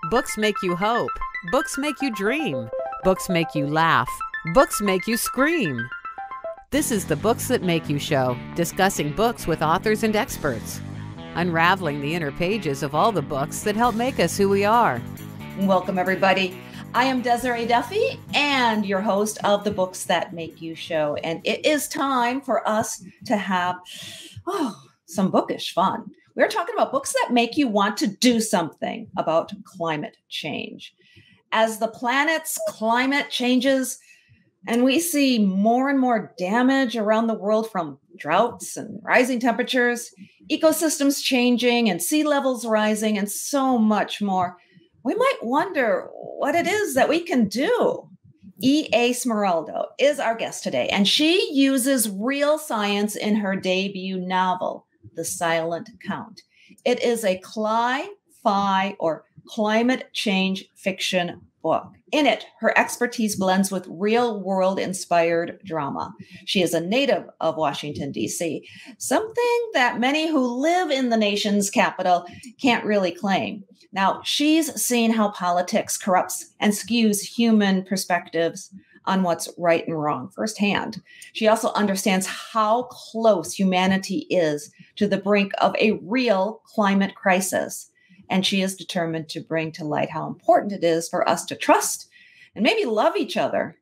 Books make you hope. Books make you dream. Books make you laugh. Books make you scream. This is the Books That Make You show, discussing books with authors and experts, unraveling the inner pages of all the books that help make us who we are. Welcome, everybody. I am Desiree Duffy and your host of the Books That Make You show. And it is time for us to have some bookish fun. We're talking about books that make you want to do something about climate change. As the planet's climate changes and we see more and more damage around the world from droughts and rising temperatures, ecosystems changing and sea levels rising and so much more, we might wonder what it is that we can do. E.A. Smiroldo is our guest today, and she uses real science in her debut novel, The Silent Count. It is a cli-fi or climate change fiction book. In it, her expertise blends with real-world inspired drama. She is a native of Washington, D.C., something that many who live in the nation's capital can't really claim. Now, she's seen how politics corrupts and skews human perspectives on what's right and wrong firsthand. She also understands how close humanity is to the brink of a real climate crisis. And she is determined to bring to light how important it is for us to trust and maybe love each other,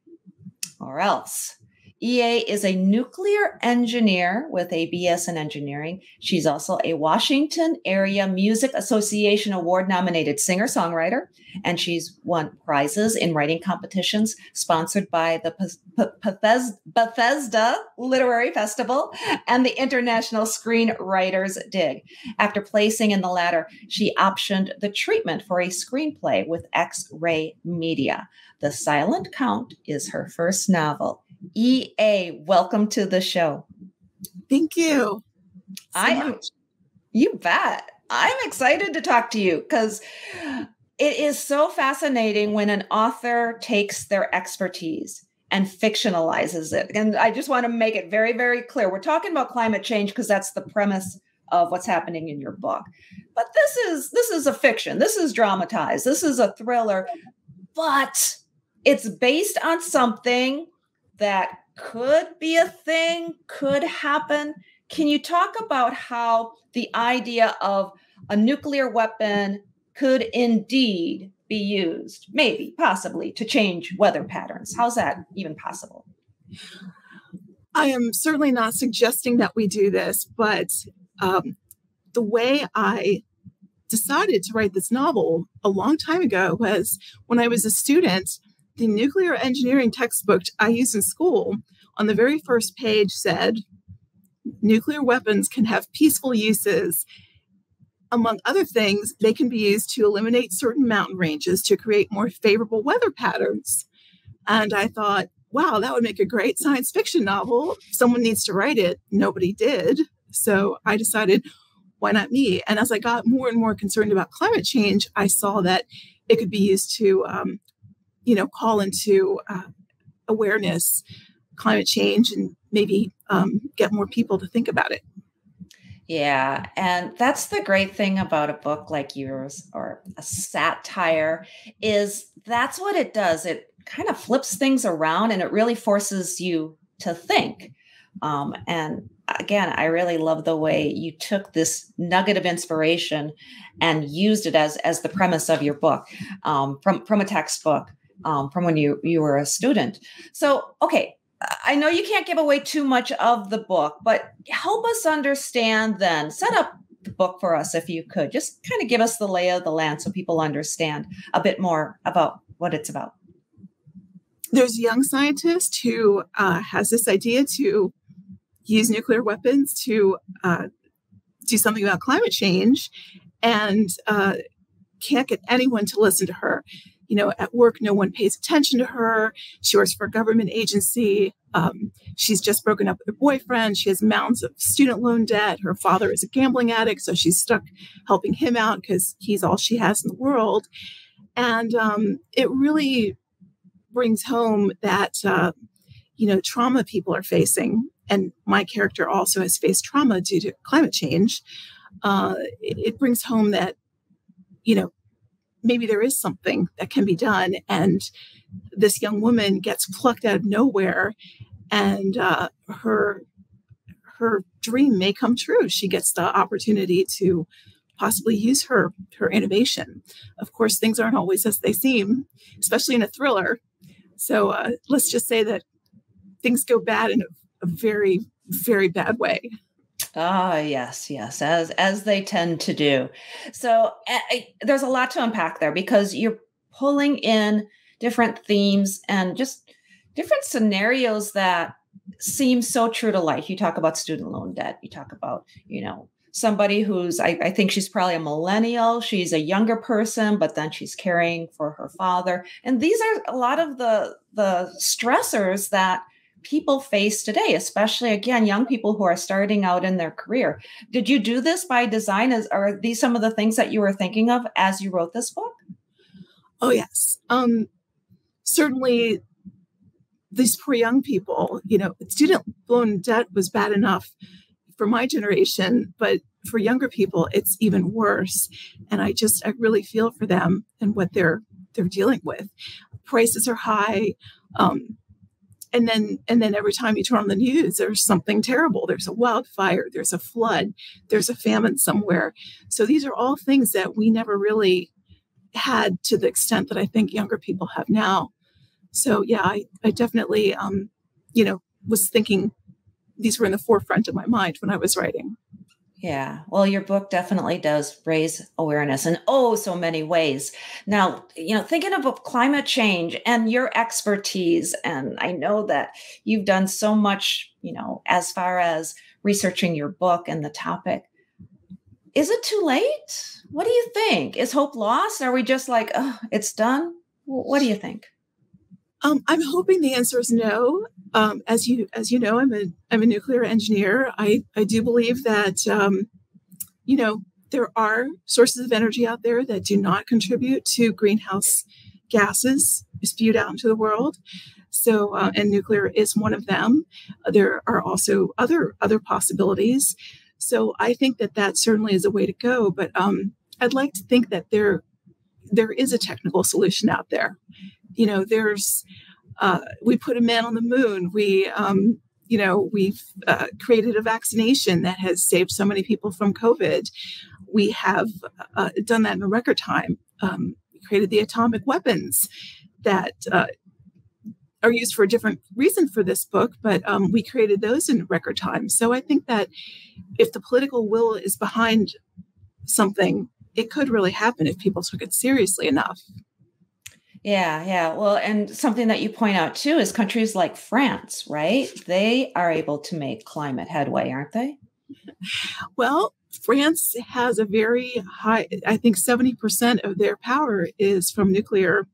or else. E.A. is a nuclear engineer with a BS in engineering. She's also a Washington Area Music Association Award-nominated singer-songwriter, and she's won prizes in writing competitions sponsored by the Bethesda Literary Festival and the International Screenwriters Dig. After placing in the latter, she optioned the treatment for a screenplay with X-Ray Media. The Silent Count is her first novel. E.A., welcome to the show. Thank you. You bet. I'm excited to talk to you because it is so fascinating when an author takes their expertise and fictionalizes it. And I just want to make it very, very clear. We're talking about climate change because that's the premise of what's happening in your book. But this is a fiction. This is dramatized. This is a thriller, but it's based on something that could be a thing, could happen. Can you talk about how the idea of a nuclear weapon could indeed be used, maybe, possibly, to change weather patterns? How's that even possible? I am certainly not suggesting that we do this, but the way I decided to write this novel a long time ago was when I was a student. The nuclear engineering textbook I used in school on the very first page said, nuclear weapons can have peaceful uses. Among other things, they can be used to eliminate certain mountain ranges to create more favorable weather patterns. And I thought, wow, that would make a great science fiction novel. Someone needs to write it. Nobody did. So I decided, why not me? And as I got more and more concerned about climate change, I saw that it could be used to call into awareness, climate change, and maybe get more people to think about it. Yeah. And that's the great thing about a book like yours or a satire is that's what it does. It kind of flips things around and it really forces you to think. And again, I really love the way you took this nugget of inspiration and used it as the premise of your book from a textbook. From when you were a student. So, okay, I know you can't give away too much of the book, but help us understand then, set up the book for us if you could. Just kind of give us the lay of the land so people understand a bit more about what it's about. There's a young scientist who has this idea to use nuclear weapons to do something about climate change and can't get anyone to listen to her. At work, no one pays attention to her. She works for a government agency. She's just broken up with her boyfriend. She has mountains of student loan debt. Her father is a gambling addict, so she's stuck helping him out because he's all she has in the world. And it really brings home that, trauma people are facing. And my character also has faced trauma due to climate change. It brings home that, maybe there is something that can be done. And this young woman gets plucked out of nowhere, and her dream may come true. She gets the opportunity to possibly use her innovation. Of course, things aren't always as they seem, especially in a thriller. So let's just say that things go bad in a very, very bad way. Ah, yes, as they tend to do. So there's a lot to unpack there, because you're pulling in different themes and just different scenarios that seem so true to life. You talk about student loan debt. You talk about, somebody who's, I think she's probably a millennial. She's a younger person, but then she's caring for her father. And these are a lot of the stressors that people face today, especially, again, young people who are starting out in their career. Did you do this by design? Are these some of the things that you were thinking of as you wrote this book? Oh, yes. Certainly, these poor young people, student loan debt was bad enough for my generation, but for younger people, it's even worse. And I really feel for them and what they're dealing with. Prices are high. And then every time you turn on the news, there's something terrible. There's a wildfire, there's a flood, there's a famine somewhere. So these are all things that we never really had to the extent that I think younger people have now. So yeah, I definitely, was thinking these were in the forefront of my mind when I was writing. Yeah. Well, your book definitely does raise awareness in so many ways. Now, thinking about climate change and your expertise, and I know that you've done so much, as far as researching your book and the topic. Is it too late? What do you think? Is hope lost? Are we just like, oh, it's done? What do you think? I'm hoping the answer is no. As you know, I'm a nuclear engineer. I do believe that there are sources of energy out there that do not contribute to greenhouse gases spewed out into the world. So, and nuclear is one of them. There are also other possibilities. So I think that certainly is a way to go. But I'd like to think that there is a technical solution out there. There's we put a man on the moon. We've created a vaccination that has saved so many people from COVID. We have done that in a record time. We created the atomic weapons that are used for a different reason for this book, but we created those in record time. So I think that if the political will is behind something, it could really happen if people took it seriously enough. Yeah. Well, and something that you point out too is countries like France, right? They are able to make climate headway, aren't they? Well, France has a very high, I think 70% of their power is from nuclear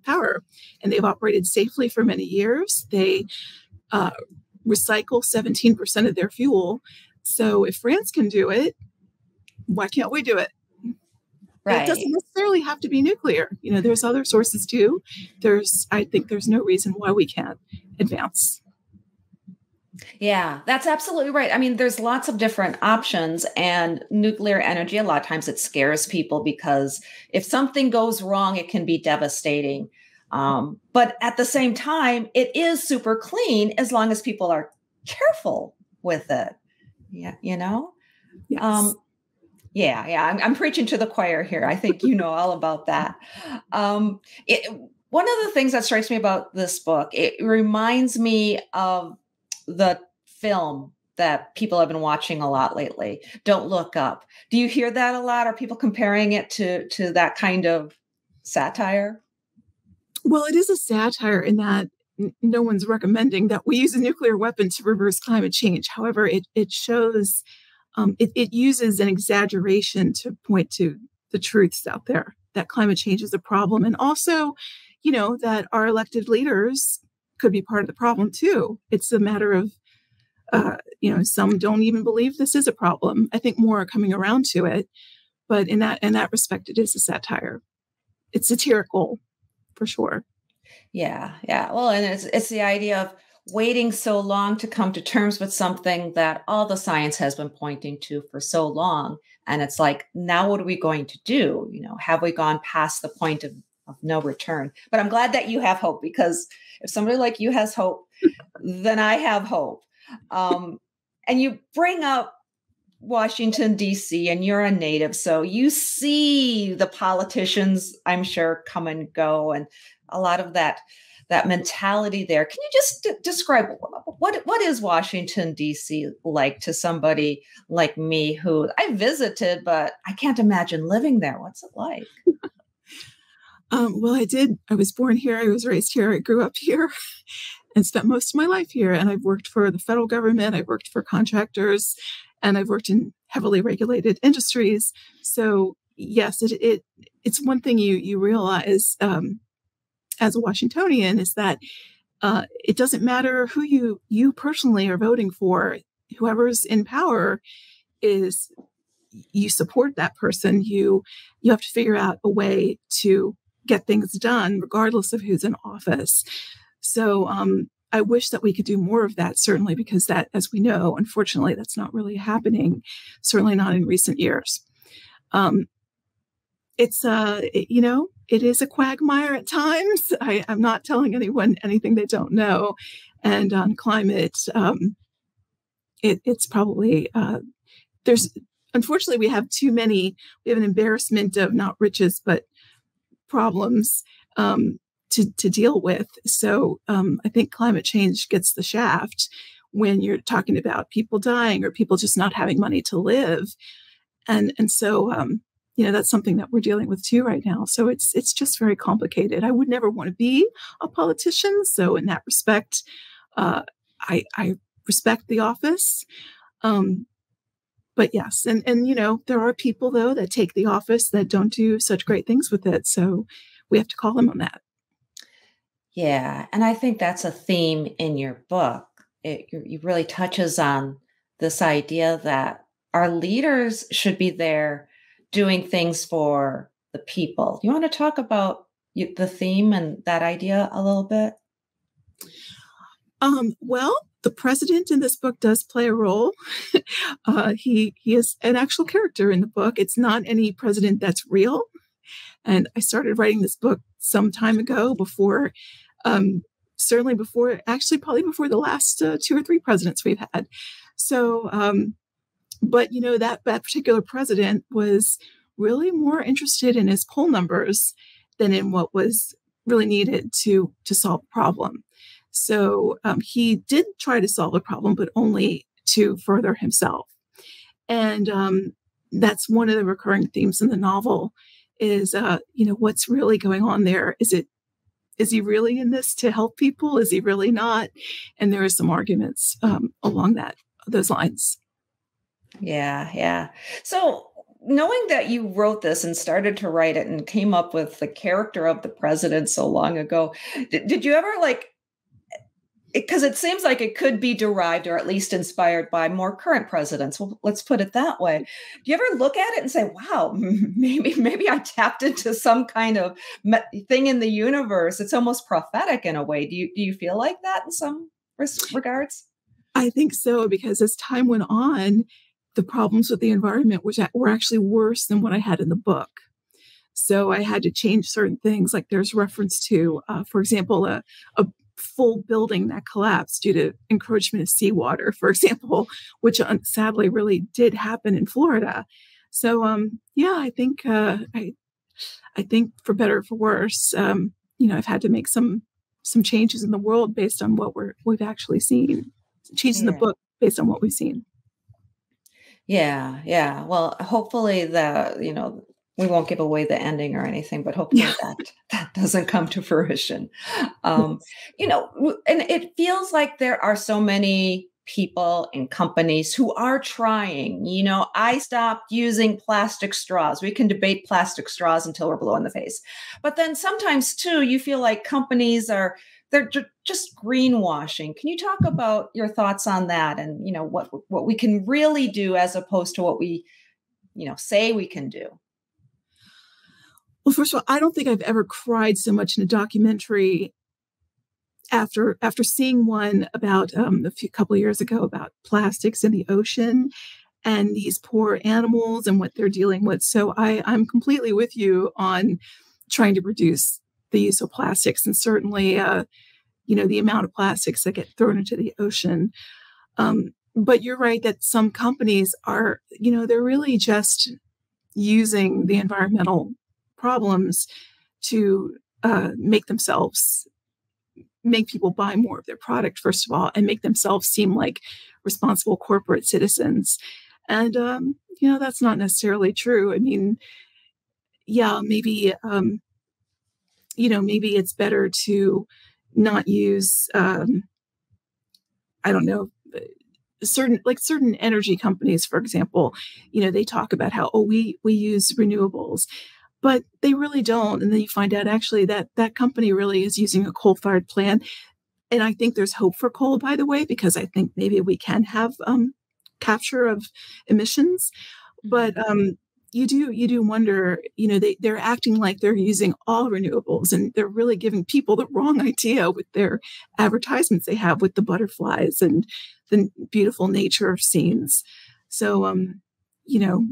power, and they've operated safely for many years. They recycle 17% of their fuel. So if France can do it, why can't we do it? Right. It doesn't necessarily have to be nuclear. There's other sources too. I think there's no reason why we can't advance. Yeah, that's absolutely right. I mean, there's lots of different options, and nuclear energy, a lot of times it scares people because if something goes wrong, it can be devastating. But at the same time, it is super clean as long as people are careful with it. Yeah, Yes. Yeah. I'm preaching to the choir here. I think you know all about that. One of the things that strikes me about this book, it reminds me of the film that people have been watching a lot lately, Don't Look Up. Do you hear that a lot? Are people comparing it to that kind of satire? Well, it is a satire in that no one's recommending that we use a nuclear weapon to reverse climate change. However, it shows... It uses an exaggeration to point to the truths out there, that climate change is a problem. And also, that our elected leaders could be part of the problem too. It's a matter of, some don't even believe this is a problem. I think more are coming around to it. But in that respect, it is a satire. It's satirical for sure. Yeah. Well, and it's the idea of waiting so long to come to terms with something that all the science has been pointing to for so long. And it's like, now what are we going to do? Have we gone past the point of no return? But I'm glad that you have hope, because if somebody like you has hope, then I have hope. And you bring up Washington, D.C., and you're a native, so you see the politicians, I'm sure, come and go, and a lot of that mentality there. Can you just describe what is Washington, D.C. like to somebody like me who I visited, but I can't imagine living there? What's it like? Well, I did. I was born here. I was raised here. I grew up here and spent most of my life here. And I've worked for the federal government. I've worked for contractors, and I've worked in heavily regulated industries. So yes, it's one thing you realize as a Washingtonian is that it doesn't matter who you personally are voting for. Whoever's in power is, you support that person. You have to figure out a way to get things done regardless of who's in office. So I wish that we could do more of that, certainly, because that, as we know, unfortunately, that's not really happening, certainly not in recent years. It is a quagmire at times. I'm not telling anyone anything they don't know. And on climate, it's probably, unfortunately, we have an embarrassment of not riches, but problems to deal with. So I think climate change gets the shaft when you're talking about people dying or people just not having money to live. And so, that's something that we're dealing with too right now. So it's just very complicated. I would never want to be a politician. So in that respect, I respect the office. But yes, and there are people, though, that take the office that don't do such great things with it. So we have to call them on that. Yeah. And I think that's a theme in your book. It really touches on this idea that our leaders should be there doing things for the people. You want to talk about the theme and that idea a little bit? Well, the president in this book does play a role. He is an actual character in the book. It's not any president that's real. And I started writing this book some time ago, probably before the last 2 or 3 presidents we've had. So, but that particular president was really more interested in his poll numbers than in what was really needed to solve the problem. So he did try to solve the problem, but only to further himself. And that's one of the recurring themes in the novel is, what's really going on there? Is he really in this to help people? Is he really not? And there are some arguments along those lines. Yeah, yeah. So knowing that you wrote this and started to write it and came up with the character of the president so long ago, did you ever because it seems like it could be derived or at least inspired by more current presidents. Well, let's put it that way. Do you ever look at it and say, wow, maybe I tapped into some kind of thing in the universe? It's almost prophetic in a way. Do you feel like that in some regards? I think so, because as time went on, the problems with the environment were actually worse than what I had in the book. So I had to change certain things. Like there's reference to, for example, a full building that collapsed due to encroachment of seawater, for example, which sadly really did happen in Florida. So, I think for better or for worse, I've had to make some changes in the world based on what we've actually seen. Changes in the book based on what we've seen. Yeah, yeah. Well, hopefully we won't give away the ending or anything, but hopefully that doesn't come to fruition. And it feels like there are so many people and companies who are trying. I stopped using plastic straws. We can debate plastic straws until we're blue in the face. But then sometimes too, you feel like companies they're just greenwashing. Can you talk about your thoughts on that and, what we can really do as opposed to what we, say we can do? Well, first of all, I don't think I've ever cried so much in a documentary after seeing one about couple of years ago about plastics in the ocean and these poor animals and what they're dealing with. So I'm completely with you on trying to reduce the use of plastics, and certainly, the amount of plastics that get thrown into the ocean. But you're right that some companies are, they're really just using the environmental problems to make people buy more of their product, first of all, and make themselves seem like responsible corporate citizens. And, that's not necessarily true. I mean, yeah, maybe, maybe it's better to not use, I don't know, certain energy companies, for example, they talk about how, we use renewables, but they really don't. And then you find out actually that company really is using a coal-fired plant. And I think there's hope for coal, by the way, because I think maybe we can have capture of emissions. But you do wonder, they're acting like they're using all renewables, and they're really giving people the wrong idea with their advertisements they have with the butterflies and the beautiful nature scenes. So,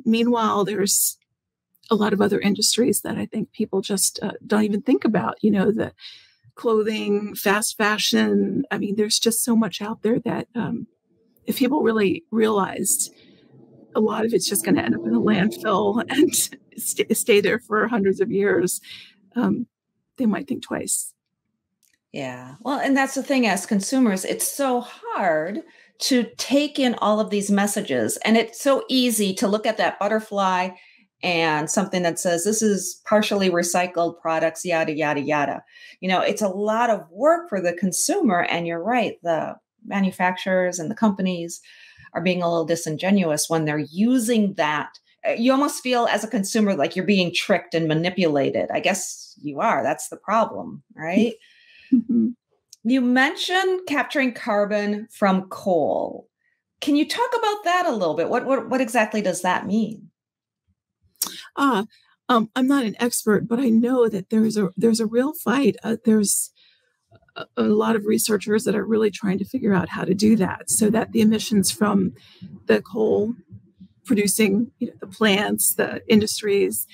meanwhile, there's a lot of other industries that I think people just don't even think about, the clothing, fast fashion. I mean, there's just so much out there that if people really realized, a lot of it's just going to end up in a landfill and stay there for hundreds of years, they might think twice. Yeah. Well, and that's the thing, as consumers, it's so hard to take in all of these messages. And it's so easy to look at that butterfly and something that says this is partially recycled products, yada, yada, yada. It's a lot of work for the consumer. And you're right, the manufacturers and the companies are being a little disingenuous when they're using that. You almost feel as a consumer like you're being tricked and manipulated. I guess you are. That's the problem, right? Mm-hmm. You mentioned capturing carbon from coal. Can you talk about that a little bit? What exactly does that mean? I'm not an expert, but I know that there's a real fight. There's a lot of researchers that are really trying to figure out how to do that so that the emissions from the coal producing, the plants, the industries,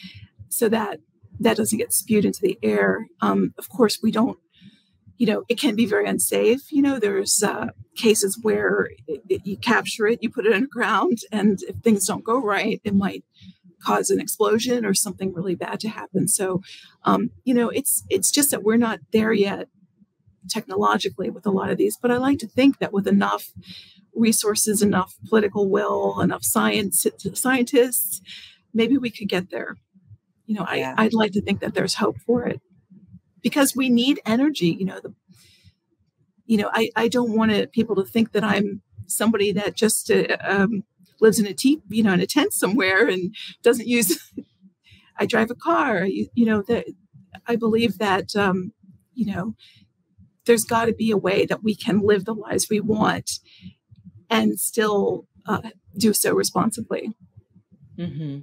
so that doesn't get spewed into the air. Of course, we don't, it can be very unsafe. There's cases where you capture it, you put it underground, and if things don't go right, it might cause an explosion or something really bad to happen. So, it's just that we're not there yet technologically with a lot of these, but I like to think that with enough resources, enough political will, enough scientists, maybe we could get there. I'd like to think that there's hope for it because we need energy. I don't want people to think that I'm somebody that just lives in in a tent somewhere and doesn't use. I drive a car. I believe that there's got to be a way that we can live the lives we want and still do so responsibly. Mm-hmm.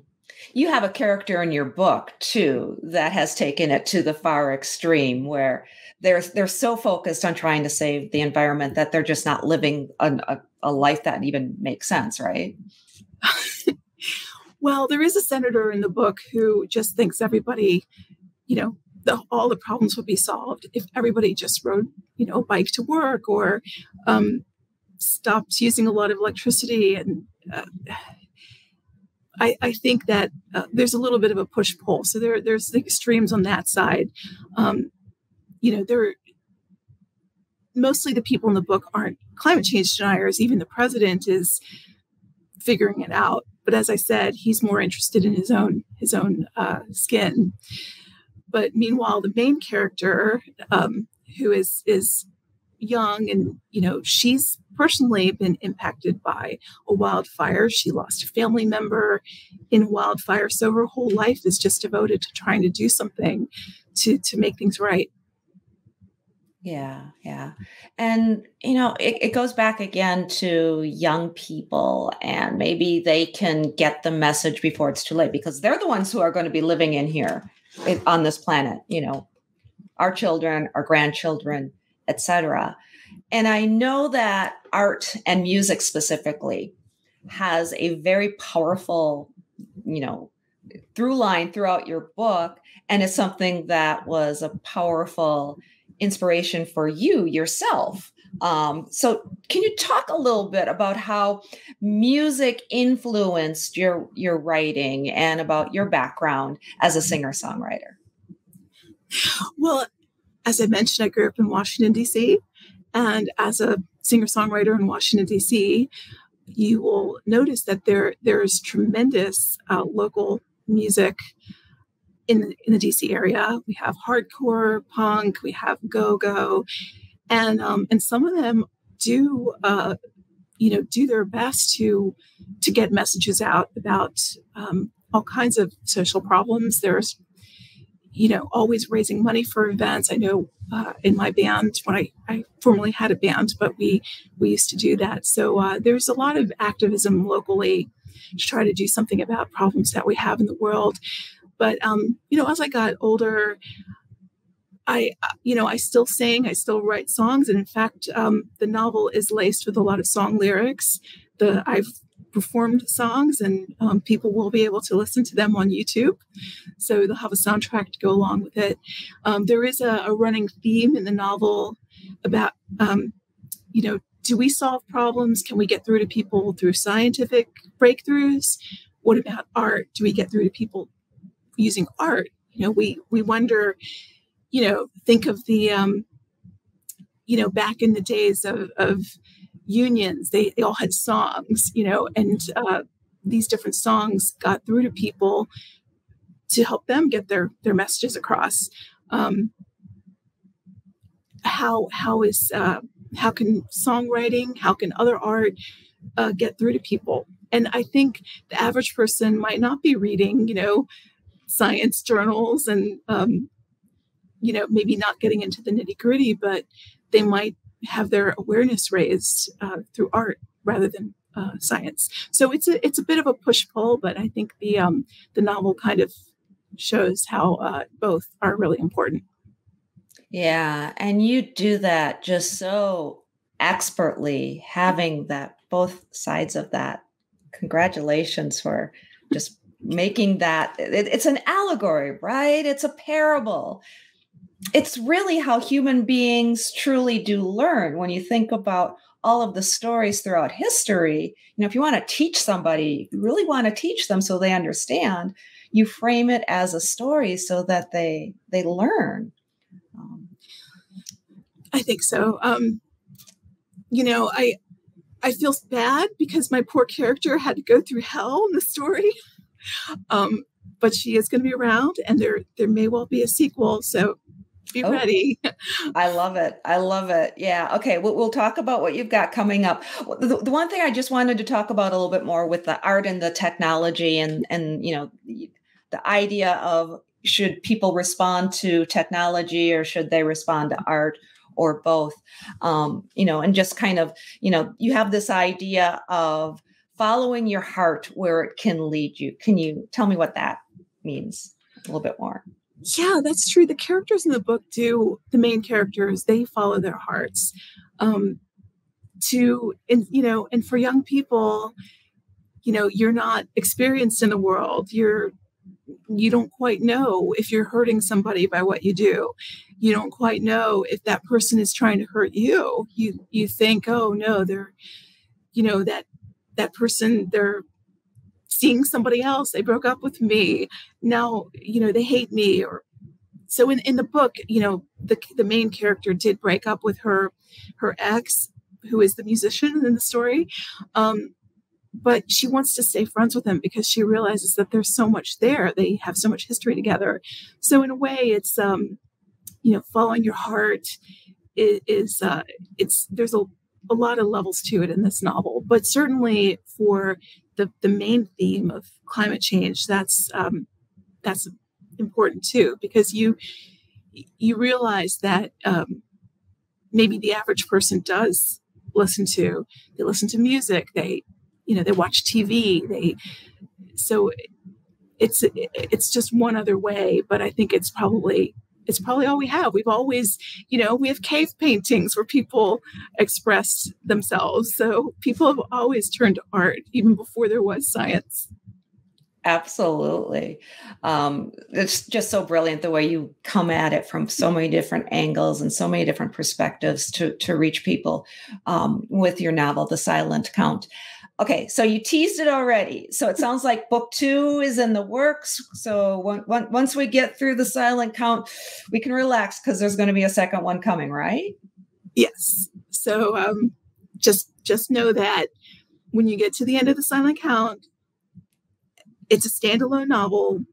You have a character in your book, too, that has taken it to the far extreme where they're so focused on trying to save the environment that they're just not living a life that even makes sense, right? Well, there is a senator in the book who just thinks everybody, all the problems would be solved if everybody just rode, a bike to work or stopped using a lot of electricity. And I think that there's a little bit of a push-pull. So there's the extremes on that side. Mostly the people in the book aren't climate change deniers. Even the president is figuring it out. But as I said, he's more interested in his own skin. But meanwhile, the main character, who is young and, she's personally been impacted by a wildfire. She lost a family member in a wildfire. So her whole life is just devoted to trying to do something to make things right. Yeah. Yeah. And, it goes back again to young people, and maybe they can get the message before it's too late because they're the ones who are going to be living in here on this planet, our children, our grandchildren. etc. And I know that art and music specifically has a very powerful, through line throughout your book. And it's something that was a powerful inspiration for you yourself. So can you talk a little bit about how music influenced your writing and about your background as a singer-songwriter? Well, as I mentioned, I grew up in Washington, D.C. And as a singer-songwriter in Washington, D.C., you will notice that there's tremendous local music in the DC area. We have hardcore punk, we have go-go, and some of them do do their best to get messages out about all kinds of social problems. There's always raising money for events. I know in my band, when I formerly had a band, but we used to do that. So there's a lot of activism locally to try to do something about problems that we have in the world. But, as I got older, I still sing, I still write songs. And in fact, the novel is laced with a lot of song lyrics. I've performed songs, and people will be able to listen to them on YouTube. So they'll have a soundtrack to go along with it. There is a running theme in the novel about, do we solve problems? Can we get through to people through scientific breakthroughs? What about art? Do we get through to people using art? We wonder, think of the, back in the days of unions, they all had songs, and these different songs got through to people to help them get their messages across. How can songwriting, how can other art get through to people? And I think the average person might not be reading, science journals and, maybe not getting into the nitty gritty, but they might have their awareness raised through art rather than science. So it's a bit of a push-pull, but I think the novel kind of shows how both are really important. Yeah, and you do that just so expertly, having that both sides of that. Congratulations for just making that. It's an allegory, right? It's a parable. It's really how human beings truly do learn. When you think about all of the stories throughout history, if you want to teach somebody, you really want to teach them so they understand, you frame it as a story so that they learn. I think so. I feel bad because my poor character had to go through hell in the story. But she is going to be around, and there may well be a sequel. So be ready. I love it. I love it. Yeah. Okay. We'll talk about what you've got coming up. The one thing I just wanted to talk about a little bit more with the art and the technology and the idea of, should people respond to technology or should they respond to art, or both? And just kind of, you have this idea of following your heart where it can lead you. Can you tell me what that means a little bit more? Yeah, that's true. The characters in the book the main characters, they follow their hearts. And for young people, you're not experienced in the world. You don't quite know if you're hurting somebody by what you do. You don't quite know if that person is trying to hurt you. You think, oh no, they're, that person, they're seeing somebody else. They broke up with me. Now, they hate me. Or so in the book, the main character did break up with her ex, who is the musician in the story. But she wants to stay friends with him because she realizes that there's so much there. They have so much history together. So in a way, it's, following your heart there's a lot of levels to it in this novel, but certainly for the main theme of climate change, that's important too, because you realize that maybe the average person does listen to music. They watch TV. So it's just one other way, but I think it's probably it's probably all we have. We've always, we have cave paintings where people express themselves. So people have always turned to art even before there was science. Absolutely. It's just so brilliant the way you come at it from so many different angles and so many different perspectives to reach people with your novel, The Silent Count. Okay, so you teased it already. So it sounds like book 2 is in the works. So once we get through The Silent Count, we can relax because there's going to be a second one coming, right? Yes. So just know that when you get to the end of The Silent Count, it's a standalone novel,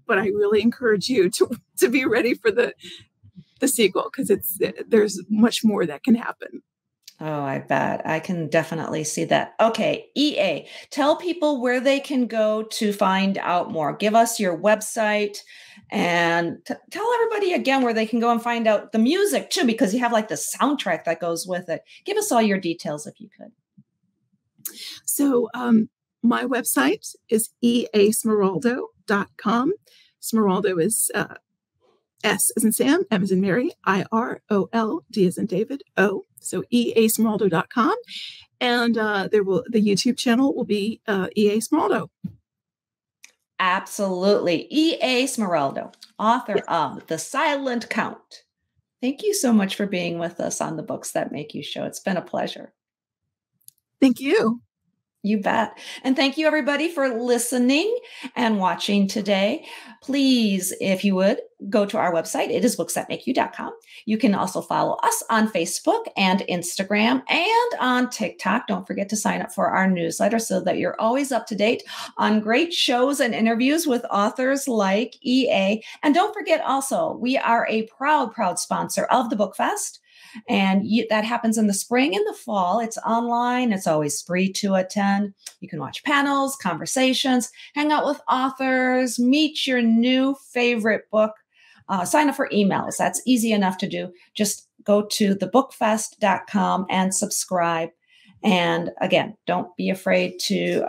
but I really encourage you to be ready for the sequel because there's much more that can happen. Oh, I bet. I can definitely see that. Okay, EA, tell people where they can go to find out more. Give us your website and tell everybody again where they can go and find out the music too, because you have like the soundtrack that goes with it. Give us all your details if you could. So my website is easmiroldo.com. Smiroldo is S as in Sam, M as in Mary, IROL, D as in David, O. So easmiroldo.com. And the YouTube channel will be EA Smiroldo. Absolutely. E.A. Smiroldo, author of The Silent Count. Thank you so much for being with us on the Books That Make You show. It's been a pleasure. Thank you. You bet. And thank you, everybody, for listening and watching today. Please, if you would, go to our website. It is booksthatmakeyou.com. You can also follow us on Facebook and Instagram and on TikTok. Don't forget to sign up for our newsletter so that you're always up to date on great shows and interviews with authors like EA. And don't forget also, we are a proud sponsor of the Book Fest. And that happens in the spring and the fall. It's online. It's always free to attend. You can watch panels, conversations, hang out with authors, meet your new favorite book, sign up for emails. That's easy enough to do. Just go to thebookfest.com and subscribe. And again, don't be afraid to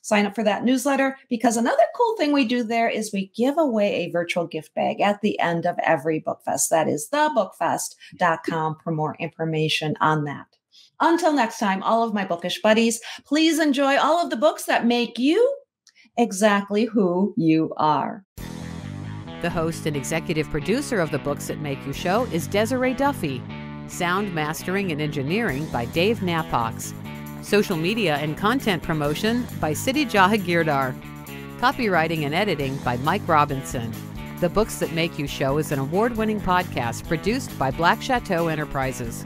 sign up for that newsletter, because another cool thing we do there is we give away a virtual gift bag at the end of every Book Fest. That is thebookfest.com for more information on that. Until next time, all of my bookish buddies, please enjoy all of the books that make you exactly who you are. The host and executive producer of the Books That Make You show is Desiree Duffy. Sound mastering and engineering by Dave Napox. Social media and content promotion by Siddhi Jahagirdar. Copywriting and editing by Mike Robinson. The Books That Make You show is an award-winning podcast produced by Black Chateau Enterprises.